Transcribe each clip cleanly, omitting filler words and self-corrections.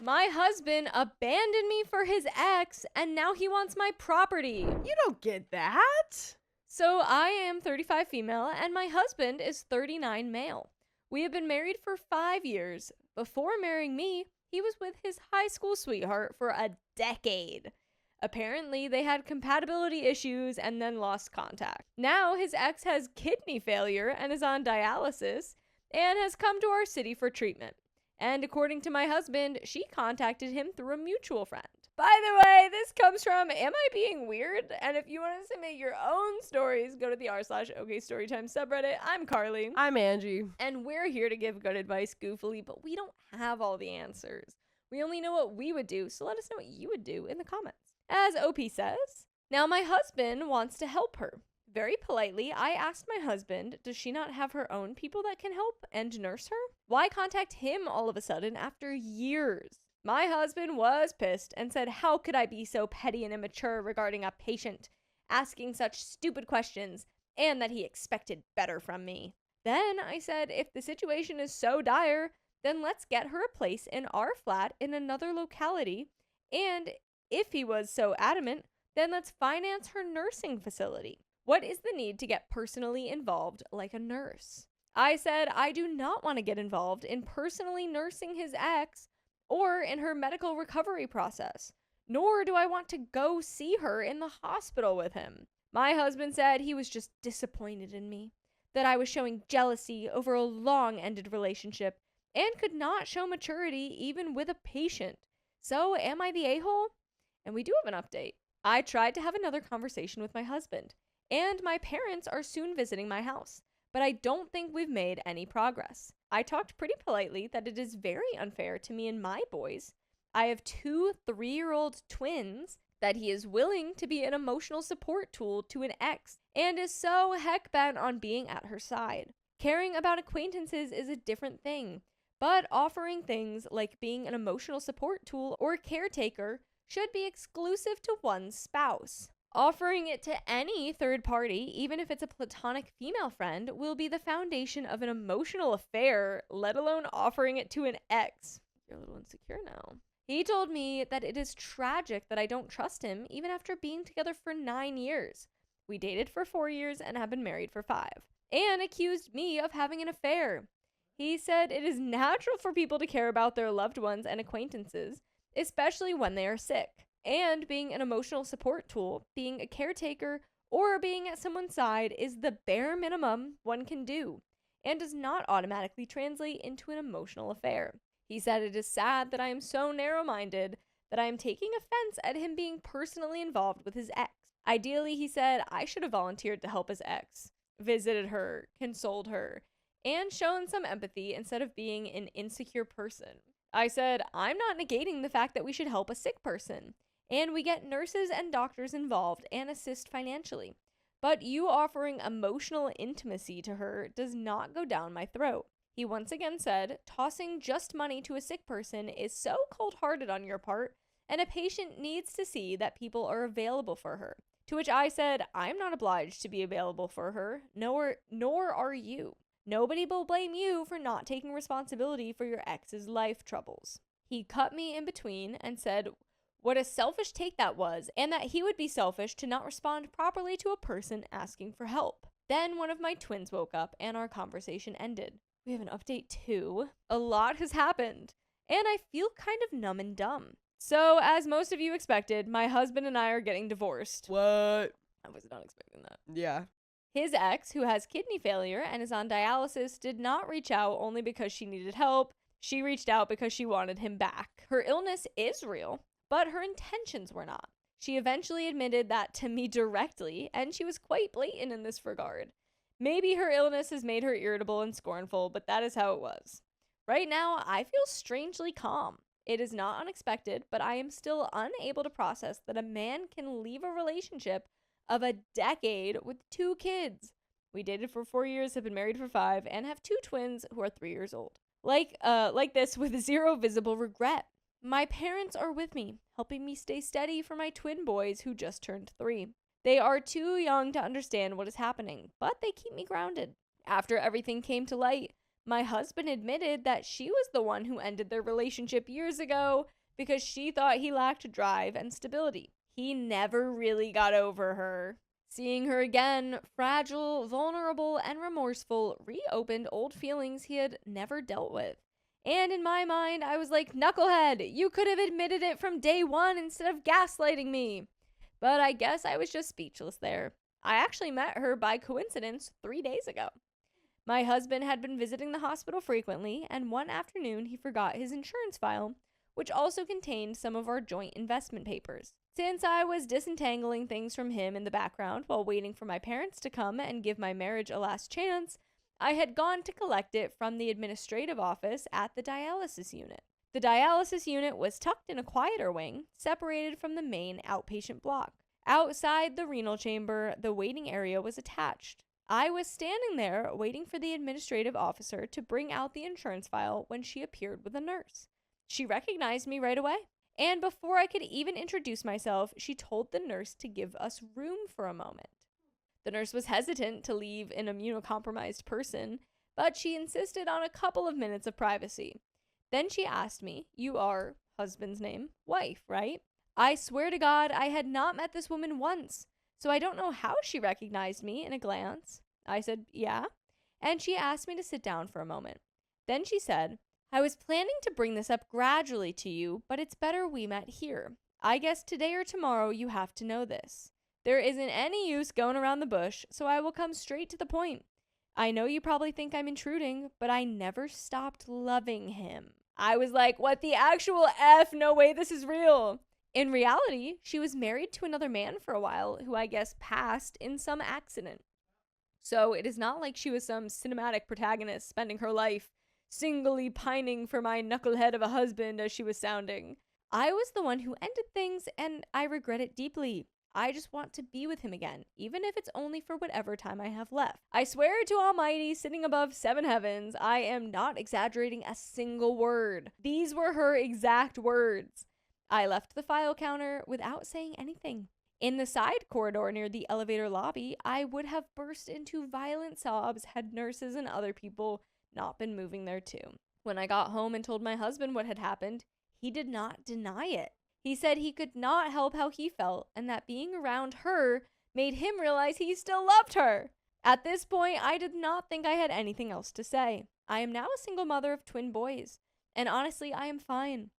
My husband abandoned me for his ex, and now he wants my property. You don't get that. So I am 35 female, and my husband is 39 male. We have been married for 5 years. Before marrying me, he was with his high school sweetheart for a decade. Apparently, they had compatibility issues and then lost contact. Now, his ex has kidney failure and is on dialysis and has come to our city for treatment. And according to my husband, she contacted him through a mutual friend. By the way, this comes from Am I Being Weird? And if you want to submit your own stories, go to the r/OKStorytime subreddit. I'm Carly. I'm Angie. And we're here to give good advice goofily, but we don't have all the answers. We only know what we would do, so let us know what you would do in the comments. As OP says, now my husband wants to help her. Very politely, I asked my husband, does she not have her own people that can help and nurse her? Why contact him all of a sudden after years? My husband was pissed and said, how could I be so petty and immature regarding a patient, asking such stupid questions, and that he expected better from me. Then I said, if the situation is so dire, then let's get her a place in our flat in another locality, and if he was so adamant, then let's finance her nursing facility. What is the need to get personally involved like a nurse? I said I do not want to get involved in personally nursing his ex or in her medical recovery process, nor do I want to go see her in the hospital with him. My husband said he was just disappointed in me, that I was showing jealousy over a long-ended relationship and could not show maturity even with a patient. So am I the a-hole? And we do have an update. I tried to have another conversation with my husband, and my parents are soon visiting my house, but I don't think we've made any progress. I talked pretty politely that it is very unfair to me and my boys. I have 2 3-year-old twins, that he is willing to be an emotional support tool to an ex and is so heck bent on being at her side. Caring about acquaintances is a different thing, but offering things like being an emotional support tool or caretaker should be exclusive to one's spouse. Offering it to any third party, even if it's a platonic female friend, will be the foundation of an emotional affair, let alone offering it to an ex. You're a little insecure now. He told me that it is tragic that I don't trust him even after being together for 9 years. We dated for 4 years and have been married for 5, and accused me of having an affair. He said it is natural for people to care about their loved ones and acquaintances, especially when they are sick. And being an emotional support tool, being a caretaker, or being at someone's side is the bare minimum one can do, and does not automatically translate into an emotional affair. He said it is sad that I am so narrow-minded that I am taking offense at him being personally involved with his ex. Ideally, he said, I should have volunteered to help his ex, visited her, consoled her, and shown some empathy instead of being an insecure person. I said, I'm not negating the fact that we should help a sick person, and we get nurses and doctors involved and assist financially. But you offering emotional intimacy to her does not go down my throat. He once again said, tossing just money to a sick person is so cold-hearted on your part, and a patient needs to see that people are available for her. To which I said, I'm not obliged to be available for her, nor are you. Nobody will blame you for not taking responsibility for your ex's life troubles. He cut me in between and said what a selfish take that was, and that he would be selfish to not respond properly to a person asking for help. Then one of my twins woke up and our conversation ended. We have an update too. A lot has happened, and I feel kind of numb and dumb. So, as most of you expected, my husband and I are getting divorced. What? I was not expecting that. Yeah. His ex, who has kidney failure and is on dialysis, did not reach out only because she needed help. She reached out because she wanted him back. Her illness is real, but her intentions were not. She eventually admitted that to me directly, and she was quite blatant in this regard. Maybe her illness has made her irritable and scornful, but that is how it was. Right now, I feel strangely calm. It is not unexpected, but I am still unable to process that a man can leave a relationship of a decade with 2 kids. We dated for 4 years, have been married for 5, and have 2 twins who are 3 years old. Like this with zero visible regret. My parents are with me, helping me stay steady for my twin boys who just turned 3. They are too young to understand what is happening, but they keep me grounded. After everything came to light, My husband admitted that she was the one who ended their relationship years ago because she thought he lacked drive and stability. He never really got over her. Seeing her again, fragile, vulnerable, and remorseful, reopened old feelings he had never dealt with. And in my mind, I was like, knucklehead, you could have admitted it from day one instead of gaslighting me. But I guess I was just speechless there. I actually met her by coincidence 3 days ago. My husband had been visiting the hospital frequently, and one afternoon he forgot his insurance file, which also contained some of our joint investment papers. Since I was disentangling things from him in the background while waiting for my parents to come and give my marriage a last chance, I had gone to collect it from the administrative office at the dialysis unit. The dialysis unit was tucked in a quieter wing, separated from the main outpatient block. Outside the renal chamber, the waiting area was attached. I was standing there waiting for the administrative officer to bring out the insurance file when she appeared with a nurse. She recognized me right away. And before I could even introduce myself, she told the nurse to give us room for a moment. The nurse was hesitant to leave an immunocompromised person, but she insisted on a couple of minutes of privacy. Then she asked me, "You are husband's name, wife, right?" I swear to God, I had not met this woman once, so I don't know how she recognized me in a glance. I said, "Yeah," and she asked me to sit down for a moment. Then she said, "I was planning to bring this up gradually to you, but it's better we met here. I guess today or tomorrow you have to know this. There isn't any use going around the bush, so I will come straight to the point. I know you probably think I'm intruding, but I never stopped loving him." I was like, what the actual F? No way, this is real. In reality, she was married to another man for a while who I guess passed in some accident. So it is not like she was some cinematic protagonist spending her life singly pining for my knucklehead of a husband, as she was sounding. I was the one who ended things, and I regret it deeply. I just want to be with him again, even if it's only for whatever time I have left. I swear to Almighty, sitting above 7 heavens, I am not exaggerating a single word. These were her exact words. I left the file counter without saying anything. In the side corridor near the elevator lobby, I would have burst into violent sobs had nurses and other people not been moving there too. When I got home and told my husband what had happened, he did not deny it. He said he could not help how he felt and that being around her made him realize he still loved her. At this point, I did not think I had anything else to say. I am now a single mother of twin boys, and honestly, I am fine.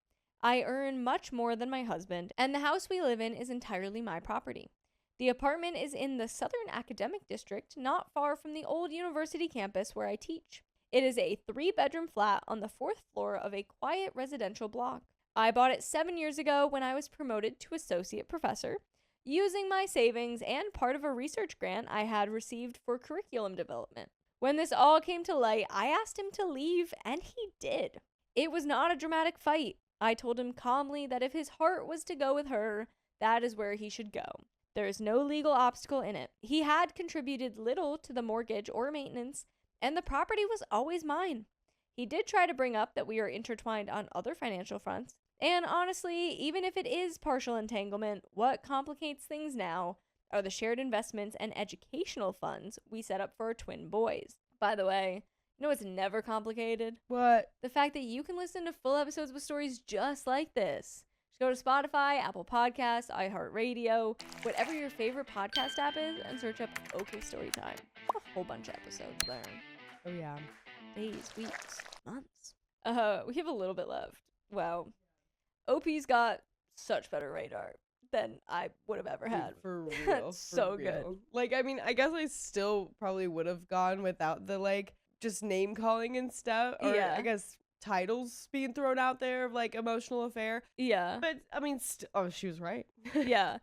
I earn much more than my husband, and the house we live in is entirely my property. The apartment is in the Southern Academic District, not far from the old university campus where I teach. It is a 3-bedroom flat on the 4th floor of a quiet residential block. I bought it 7 years ago when I was promoted to associate professor, using my savings and part of a research grant I had received for curriculum development. When this all came to light, I asked him to leave, and he did. It was not a dramatic fight. I told him calmly that if his heart was to go with her, that is where he should go. There is no legal obstacle in it. He had contributed little to the mortgage or maintenance, and the property was always mine. He did try to bring up that we are intertwined on other financial fronts, and honestly, even if it is partial entanglement, what complicates things now are the shared investments and educational funds we set up for our twin boys. By the way, you know what's never complicated? What? The fact that you can listen to full episodes with stories just like this. Just go to Spotify, Apple Podcasts, iHeartRadio, whatever your favorite podcast app is, and search up OK Storytime. A whole bunch of episodes there. Oh, yeah. Days, weeks, months. We have a little bit left. Wow. OP's got such better radar than I would have ever had. For real. So for good. real. Like, I mean, I guess I still probably would have gone without the, like, just name calling and stuff. Or, Yeah. I guess, titles being thrown out there of, like, emotional affair. Yeah. But, I mean, she was right. Yeah.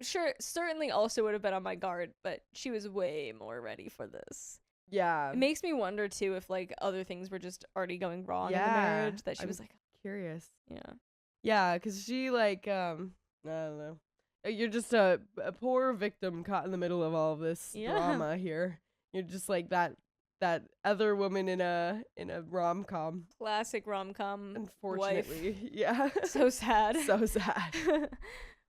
Sure, certainly also would have been on my guard, but she was way more ready for this. Yeah. It makes me wonder, too, if, like, other things were just already going wrong in the marriage, that she was like, curious. yeah. Yeah, because she, like, I don't know. You're just a poor victim caught in the middle of all of this drama here. You're just like that other woman in a rom-com. Classic rom-com. Unfortunately. Wife. Yeah. So sad. So sad.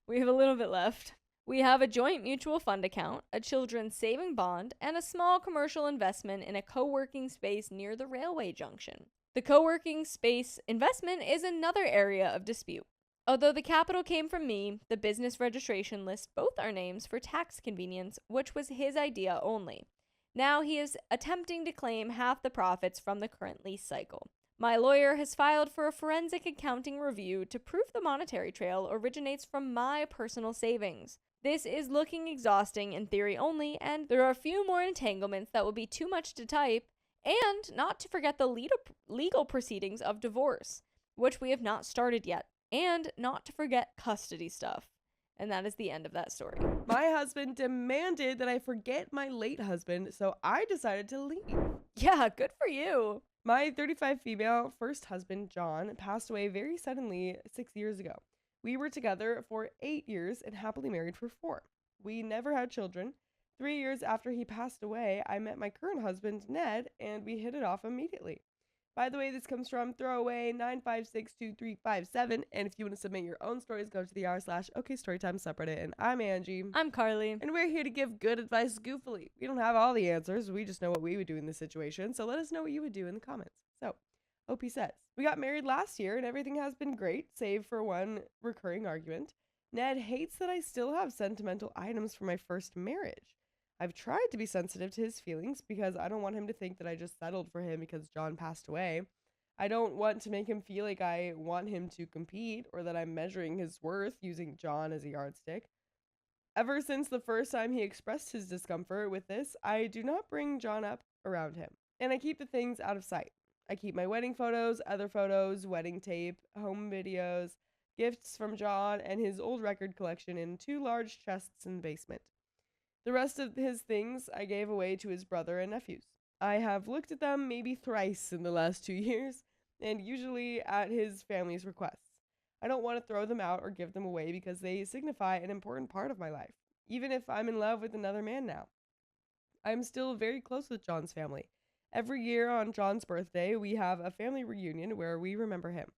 We have a little bit left. We have a joint mutual fund account, a children's saving bond, and a small commercial investment in a co-working space near the railway junction. The co-working space investment is another area of dispute. Although the capital came from me, the business registration lists both our names for tax convenience, which was his idea only. Now he is attempting to claim half the profits from the current lease cycle. My lawyer has filed for a forensic accounting review to prove the monetary trail originates from my personal savings. This is looking exhausting in theory only, and there are a few more entanglements that will be too much to type, and not to forget the legal proceedings of divorce, which we have not started yet, and not to forget custody stuff. And that is the end of that story. My husband demanded that I forget my late husband, so I decided to leave. Yeah, good for you. My 35 female first husband, John, passed away very suddenly 6 years ago. We were together for 8 years and happily married for 4. We never had children. 3 years after he passed away, I met my current husband, Ned, and we hit it off immediately. By the way, this comes from throwaway 9562357, and if you want to submit your own stories, go to the r/OKStorytime subreddit, and I'm Angie. I'm Carly. And we're here to give good advice goofily. We don't have all the answers, we just know what we would do in this situation, so let us know what you would do in the comments. So, OP says, we got married last year and everything has been great, save for one recurring argument. Ned hates that I still have sentimental items from my first marriage. I've tried to be sensitive to his feelings because I don't want him to think that I just settled for him because John passed away. I don't want to make him feel like I want him to compete or that I'm measuring his worth using John as a yardstick. Ever since the first time he expressed his discomfort with this, I do not bring John up around him, and I keep the things out of sight. I keep my wedding photos, other photos, wedding tape, home videos, gifts from John, and his old record collection in 2 large chests in the basement. The rest of his things I gave away to his brother and nephews. I have looked at them maybe thrice in the last 2 years, and usually at his family's requests. I don't want to throw them out or give them away because they signify an important part of my life, even if I'm in love with another man now. I'm still very close with John's family. Every year on John's birthday, we have a family reunion where we remember him.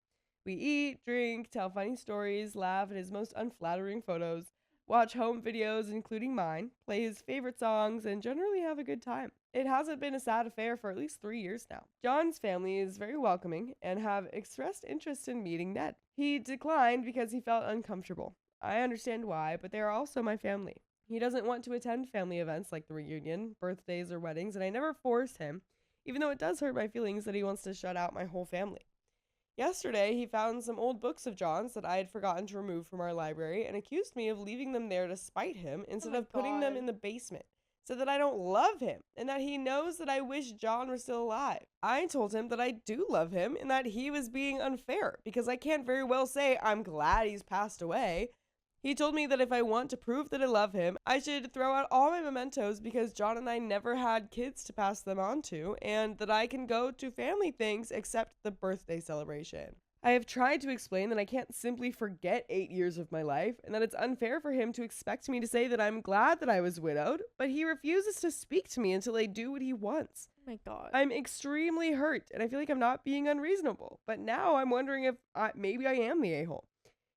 We eat, drink, tell funny stories, laugh at his most unflattering photos, watch home videos, including mine, play his favorite songs, and generally have a good time. It hasn't been a sad affair for at least 3 years now. John's family is very welcoming and have expressed interest in meeting Ned. He declined because he felt uncomfortable. I understand why, but they are also my family. He doesn't want to attend family events like the reunion, birthdays, or weddings, and I never force him, even though it does hurt my feelings that he wants to shut out my whole family. Yesterday, he found some old books of John's that I had forgotten to remove from our library and accused me of leaving them there to spite him instead of putting them in the basement, so that I don't love him and that he knows that I wish John were still alive. I told him that I do love him and that he was being unfair because I can't very well say I'm glad he's passed away. He told me that if I want to prove that I love him, I should throw out all my mementos because John and I never had kids to pass them on to, and that I can go to family things except the birthday celebration. I have tried to explain that I can't simply forget 8 years of my life, and that it's unfair for him to expect me to say that I'm glad that I was widowed, but he refuses to speak to me until I do what he wants. Oh my God. I'm extremely hurt, and I feel like I'm not being unreasonable, but now I'm wondering if maybe I am the a-hole.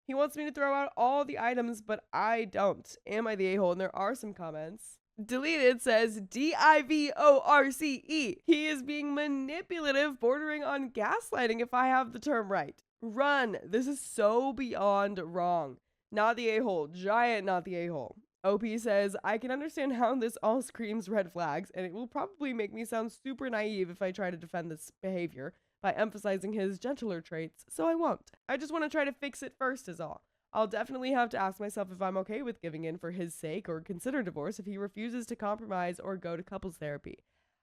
He wants me to throw out all the items, but I don't. Am I the a-hole? And there are some comments. Deleted says DIVORCE. He is being manipulative, bordering on gaslighting if I have the term right. Run. This is so beyond wrong. Not the a-hole. Giant not the a-hole. OP says, I can understand how this all screams red flags, and it will probably make me sound super naive if I try to defend this behavior by emphasizing his gentler traits, so I won't. I just want to try to fix it first is all. I'll definitely have to ask myself if I'm okay with giving in for his sake or consider divorce if he refuses to compromise or go to couples therapy.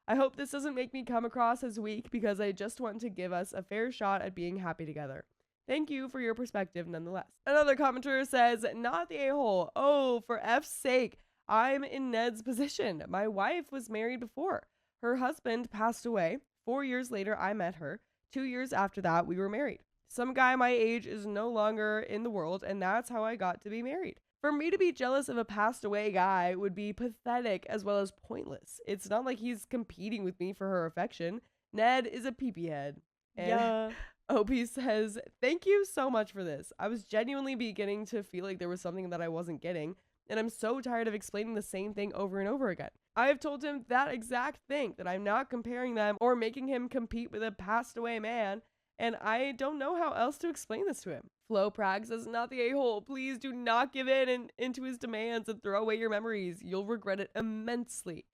I hope this doesn't make me come across as weak because I just want to give us a fair shot at being happy together. Thank you for your perspective nonetheless. Another commenter says, not the a-hole. Oh, for F's sake, I'm in Ned's position. My wife was married before. Her husband passed away. 4 years later, I met her. 2 years after that, we were married. Some guy my age is no longer in the world, and that's how I got to be married. For me to be jealous of a passed away guy would be pathetic as well as pointless. It's not like he's competing with me for her affection. Ned is a peepee head. And Yeah. OP says, thank you so much for this. I was genuinely beginning to feel like there was something that I wasn't getting, and I'm so tired of explaining the same thing over and over again. I have told him that exact thing, that I'm not comparing them or making him compete with a passed away man, and I don't know how else to explain this to him. Flo Prag says, not the a-hole. Please do not give in into his demands and throw away your memories. You'll regret it immensely.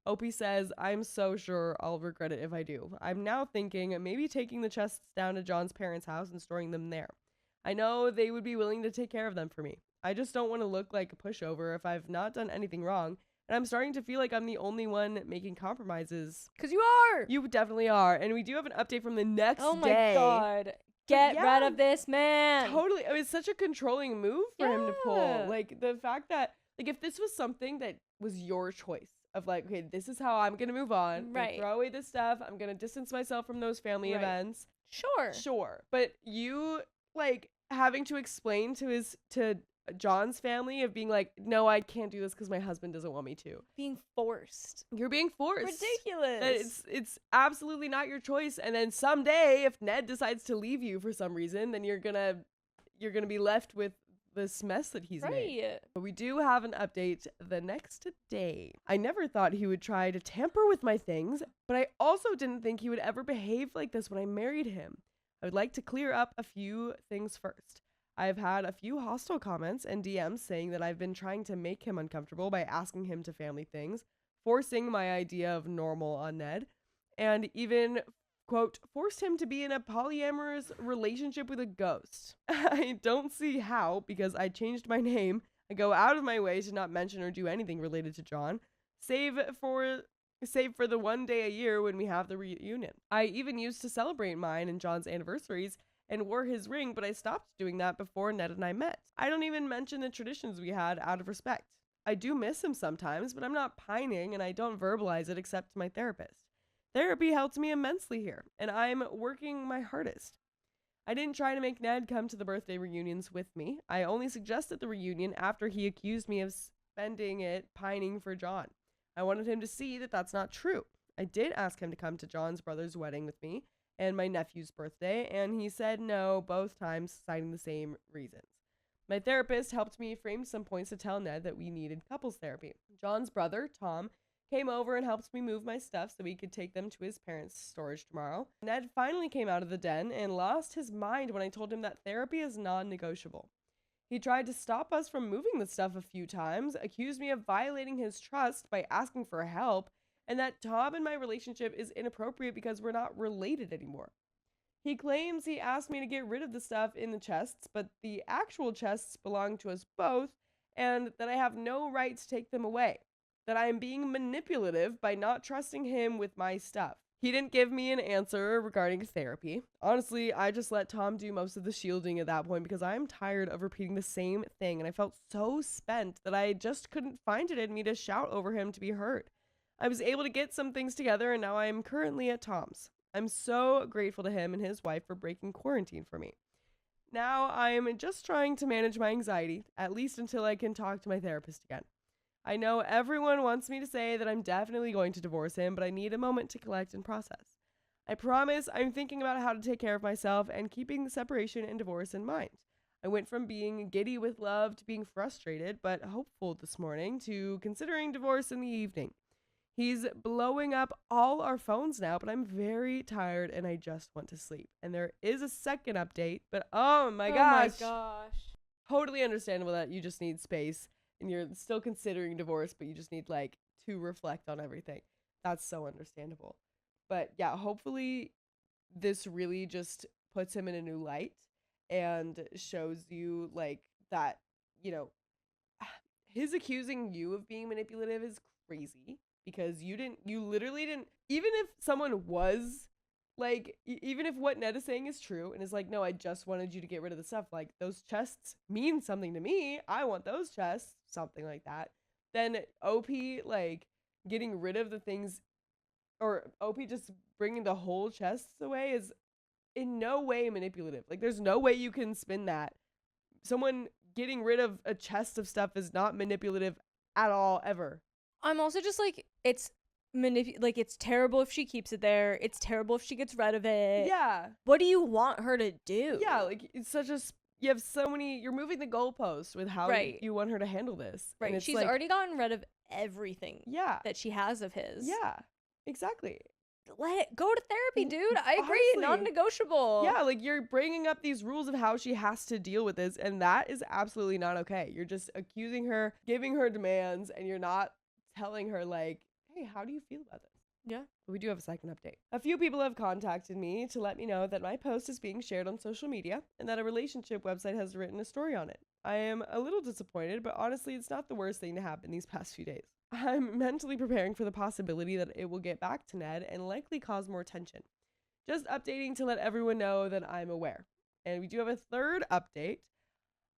Opie says, I'm so sure I'll regret it if I do. I'm now thinking maybe taking the chests down to John's parents' house and storing them there. I know they would be willing to take care of them for me. I just don't want to look like a pushover if I've not done anything wrong. And I'm starting to feel like I'm the only one making compromises. Because you are! You definitely are. And we do have an update from the next day. Oh my god. Get rid of this man. Totally. I mean, it's such a controlling move for him to pull. Like, the fact that, like, if this was something that was your choice of, like, okay, this is how I'm going to move on. Right. Throw away this stuff. I'm going to distance myself from those family events. Sure. But you, like, having to explain to John's family of being like, no, I can't do this because my husband doesn't want me to. Being forced. You're being forced. Ridiculous. It's absolutely not your choice. And then someday, if Ned decides to leave you for some reason, then you're gonna be left with this mess that he's made. But we do have an update the next day. I never thought he would try to tamper with my things, but I also didn't think he would ever behave like this when I married him. I would like to clear up a few things first. I've had a few hostile comments and DMs saying that I've been trying to make him uncomfortable by asking him to family things, forcing my idea of normal on Ned, and even, quote, forced him to be in a polyamorous relationship with a ghost. I don't see how, because I changed my name. I go out of my way to not mention or do anything related to John, save for the one day a year when we have the reunion. I even used to celebrate mine and John's anniversaries and wore his ring, but I stopped doing that before Ned and I met. I don't even mention the traditions we had out of respect. I do miss him sometimes, but I'm not pining and I don't verbalize it except to my therapist. Therapy helped me immensely here, and I'm working my hardest. I didn't try to make Ned come to the birthday reunions with me. I only suggested the reunion after he accused me of spending it pining for John. I wanted him to see that that's not true. I did ask him to come to John's brother's wedding with me and my nephew's birthday, and he said no both times, citing the same reasons. My therapist helped me frame some points to tell Ned that we needed couples therapy. John's brother, Tom, came over and helped me move my stuff so we could take them to his parents' storage tomorrow. Ned finally came out of the den and lost his mind when I told him that therapy is non-negotiable. He tried to stop us from moving the stuff a few times, accused me of violating his trust by asking for help, and that Tom and my relationship is inappropriate because we're not related anymore. He claims he asked me to get rid of the stuff in the chests, but the actual chests belong to us both, and that I have no right to take them away. That I am being manipulative by not trusting him with my stuff. He didn't give me an answer regarding therapy. Honestly, I just let Tom do most of the shielding at that point because I'm tired of repeating the same thing, and I felt so spent that I just couldn't find it in me to shout over him to be heard. I was able to get some things together, and now I am currently at Tom's. I'm so grateful to him and his wife for breaking quarantine for me. Now I'm just trying to manage my anxiety, at least until I can talk to my therapist again. I know everyone wants me to say that I'm definitely going to divorce him, but I need a moment to collect and process. I promise I'm thinking about how to take care of myself and keeping the separation and divorce in mind. I went from being giddy with love to being frustrated but hopeful this morning to considering divorce in the evening. He's blowing up all our phones now, but I'm very tired and I just want to sleep. And there is a second update, but oh my gosh. Totally understandable that you just need space and you're still considering divorce, but you just need to reflect on everything. That's so understandable. But yeah, hopefully this really just puts him in a new light and shows you that, his accusing you of being manipulative is crazy. Because you literally didn't, even if someone was even if what Ned is saying is true and is like, no, I just wanted you to get rid of the stuff, those chests mean something to me, I want those chests, something like that, then OP getting rid of the things, or OP just bringing the whole chests away is in no way manipulative. There's no way you can spin that. Someone getting rid of a chest of stuff is not manipulative at all, ever. I'm also just it's it's terrible if she keeps it there. It's terrible if she gets rid of it. Yeah. What do you want her to do? Yeah, it's such a you have so many, you're moving the goalpost with how Right. you want her to handle this. And Right. it's She's like, already gotten rid of everything yeah, that she has of his. yeah, exactly. Let it go to therapy, dude. I agree. Honestly. Non-negotiable. Yeah, like you're bringing up these rules of how she has to deal with this, and that is absolutely not okay. You're just accusing her, giving her demands, and you're not telling her, like, hey, how do you feel about this? Yeah. But we do have a second update. A few people have contacted me to let me know that my post is being shared on social media and that a relationship website has written a story on it. I am a little disappointed, but honestly, it's not the worst thing to happen these past few days. I'm mentally preparing for the possibility that it will get back to Ned and likely cause more tension. Just updating to let everyone know that I'm aware. And we do have a third update.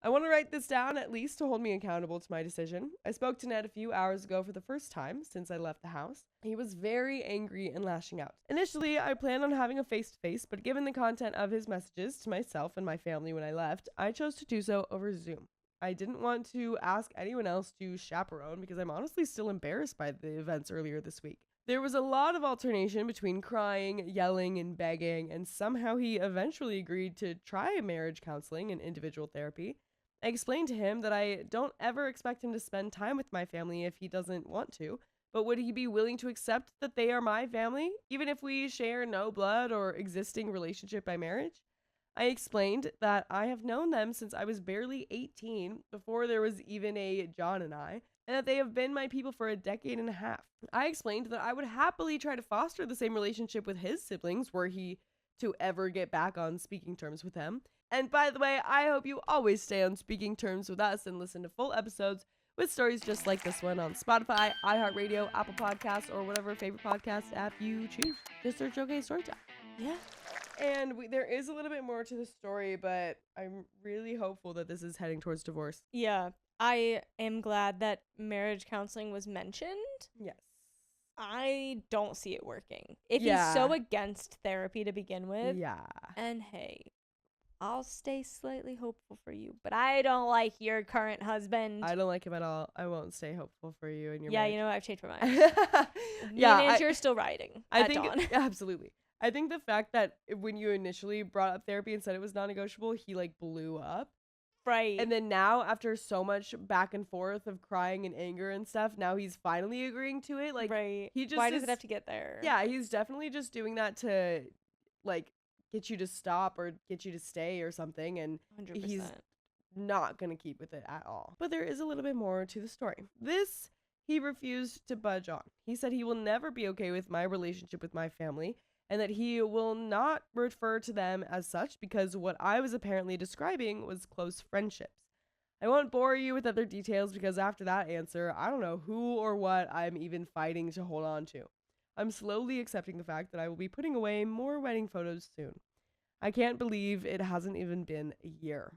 I want to write this down at least to hold me accountable to my decision. I spoke to Ned a few hours ago for the first time since I left the house. He was very angry and lashing out. Initially, I planned on having a face-to-face, but given the content of his messages to myself and my family when I left, I chose to do so over Zoom. I didn't want to ask anyone else to chaperone because I'm honestly still embarrassed by the events earlier this week. There was a lot of alternation between crying, yelling, and begging, and somehow he eventually agreed to try marriage counseling and individual therapy. I explained to him that I don't ever expect him to spend time with my family if he doesn't want to, but would he be willing to accept that they are my family, even if we share no blood or existing relationship by marriage? I explained that I have known them since I was barely 18, before there was even a John and I, and that they have been my people for a decade and a half. I explained that I would happily try to foster the same relationship with his siblings were he to ever get back on speaking terms with them. And by the way, I hope you always stay on speaking terms with us and listen to full episodes with stories just like this one on Spotify, iHeartRadio, Apple Podcasts, or whatever favorite podcast app you choose. Just search OK Storytime. Yeah. And there is a little bit more to the story, but I'm really hopeful that this is heading towards divorce. Yeah. I am glad that marriage counseling was mentioned. Yes. I don't see it working. If Yeah. he's so against therapy to begin with. Yeah. And hey, I'll stay slightly hopeful for you, but I don't like your current husband. I don't like him at all. I won't stay hopeful for you and your Yeah, marriage. you know what? I've changed my mind. Yeah, Me and Andrew are still riding I at think dawn. absolutely. I think the fact that when you initially brought up therapy and said it was non-negotiable, he like blew up. Right. And then now, after so much back and forth of crying and anger and stuff, now he's finally agreeing to it. Like, right. he just Why does it have to get there? Yeah, he's definitely just doing that to like get you to stop or get you to stay or something. And 100%. he's not going to keep with it at all. But there is a little bit more to the story. This he refused to budge on. He said he will never be okay with my relationship with my family and that he will not refer to them as such because what I was apparently describing was close friendships. I won't bore you with other details because after that answer, I don't know who or what I'm even fighting to hold on to. I'm slowly accepting the fact that I will be putting away more wedding photos soon. I can't believe it hasn't even been a year.